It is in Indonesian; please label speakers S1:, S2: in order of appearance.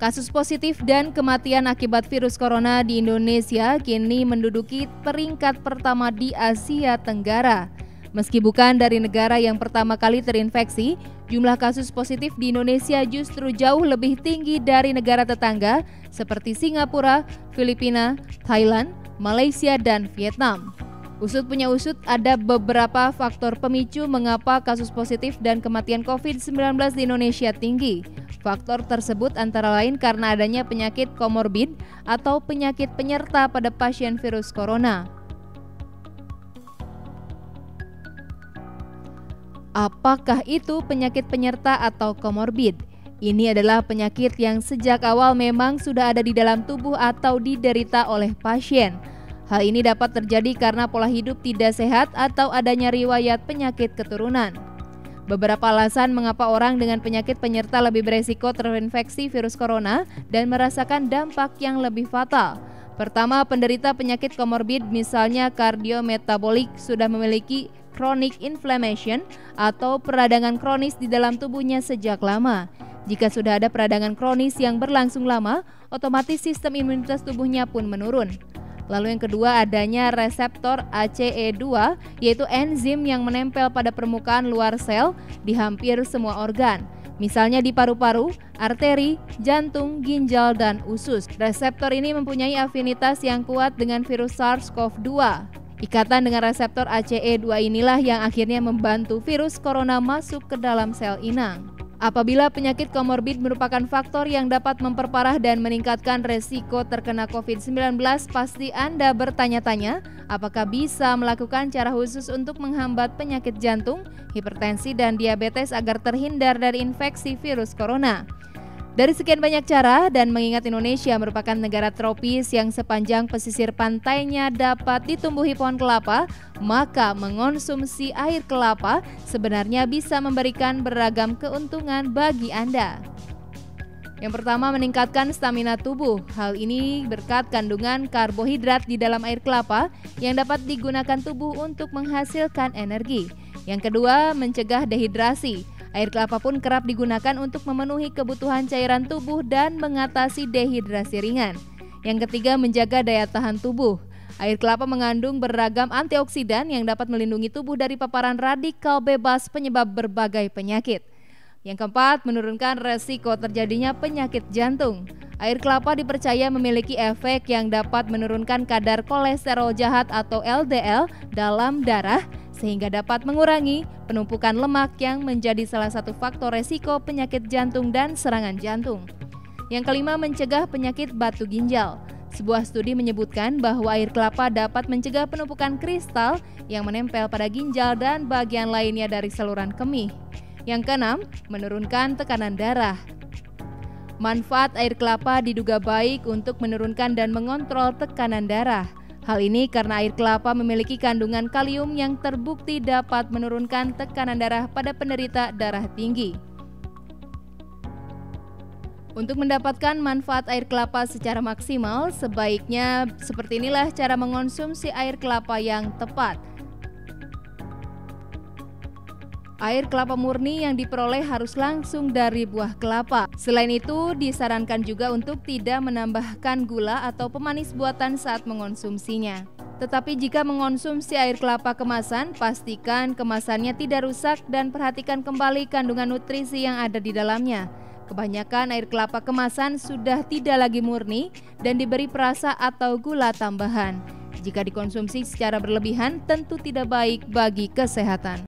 S1: Kasus positif dan kematian akibat virus corona di Indonesia kini menduduki peringkat pertama di Asia Tenggara. Meski bukan dari negara yang pertama kali terinfeksi, jumlah kasus positif di Indonesia justru jauh lebih tinggi dari negara tetangga seperti Singapura, Filipina, Thailand, Malaysia, dan Vietnam. Usut punya usut, ada beberapa faktor pemicu mengapa kasus positif dan kematian COVID-19 di Indonesia tinggi. Faktor tersebut antara lain karena adanya penyakit komorbid atau penyakit penyerta pada pasien virus corona. Apakah itu penyakit penyerta atau komorbid? Ini adalah penyakit yang sejak awal memang sudah ada di dalam tubuh atau diderita oleh pasien. Hal ini dapat terjadi karena pola hidup tidak sehat atau adanya riwayat penyakit keturunan. Beberapa alasan mengapa orang dengan penyakit penyerta lebih beresiko terinfeksi virus corona dan merasakan dampak yang lebih fatal. Pertama, penderita penyakit komorbid misalnya kardiometabolik sudah memiliki chronic inflammation atau peradangan kronis di dalam tubuhnya sejak lama. Jika sudah ada peradangan kronis yang berlangsung lama, otomatis sistem imunitas tubuhnya pun menurun. Lalu yang kedua, adanya reseptor ACE2, yaitu enzim yang menempel pada permukaan luar sel di hampir semua organ. Misalnya di paru-paru, arteri, jantung, ginjal, dan usus. Reseptor ini mempunyai afinitas yang kuat dengan virus SARS-CoV-2. Ikatan dengan reseptor ACE2 inilah yang akhirnya membantu virus corona masuk ke dalam sel inang. Apabila penyakit komorbid merupakan faktor yang dapat memperparah dan meningkatkan resiko terkena COVID-19, pasti Anda bertanya-tanya apakah bisa melakukan cara khusus untuk menghambat penyakit jantung, hipertensi, dan diabetes agar terhindar dari infeksi virus corona. Dari sekian banyak cara dan mengingat Indonesia merupakan negara tropis yang sepanjang pesisir pantainya dapat ditumbuhi pohon kelapa, maka mengonsumsi air kelapa sebenarnya bisa memberikan beragam keuntungan bagi Anda. Yang pertama, meningkatkan stamina tubuh. Hal ini berkat kandungan karbohidrat di dalam air kelapa yang dapat digunakan tubuh untuk menghasilkan energi. Yang kedua, mencegah dehidrasi. Air kelapa pun kerap digunakan untuk memenuhi kebutuhan cairan tubuh dan mengatasi dehidrasi ringan. Yang ketiga, menjaga daya tahan tubuh. Air kelapa mengandung beragam antioksidan yang dapat melindungi tubuh dari paparan radikal bebas penyebab berbagai penyakit. Yang keempat, menurunkan resiko terjadinya penyakit jantung. Air kelapa dipercaya memiliki efek yang dapat menurunkan kadar kolesterol jahat atau LDL dalam darah, sehingga dapat mengurangi penumpukan lemak yang menjadi salah satu faktor resiko penyakit jantung dan serangan jantung. Yang kelima, mencegah penyakit batu ginjal. Sebuah studi menyebutkan bahwa air kelapa dapat mencegah penumpukan kristal yang menempel pada ginjal dan bagian lainnya dari saluran kemih. Yang keenam, menurunkan tekanan darah. Manfaat air kelapa diduga baik untuk menurunkan dan mengontrol tekanan darah. Hal ini karena air kelapa memiliki kandungan kalium yang terbukti dapat menurunkan tekanan darah pada penderita darah tinggi. Untuk mendapatkan manfaat air kelapa secara maksimal, sebaiknya seperti inilah cara mengonsumsi air kelapa yang tepat. Air kelapa murni yang diperoleh harus langsung dari buah kelapa. Selain itu, disarankan juga untuk tidak menambahkan gula atau pemanis buatan saat mengonsumsinya. Tetapi jika mengonsumsi air kelapa kemasan, pastikan kemasannya tidak rusak dan perhatikan kembali kandungan nutrisi yang ada di dalamnya. Kebanyakan air kelapa kemasan sudah tidak lagi murni dan diberi perasa atau gula tambahan. Jika dikonsumsi secara berlebihan, tentu tidak baik bagi kesehatan.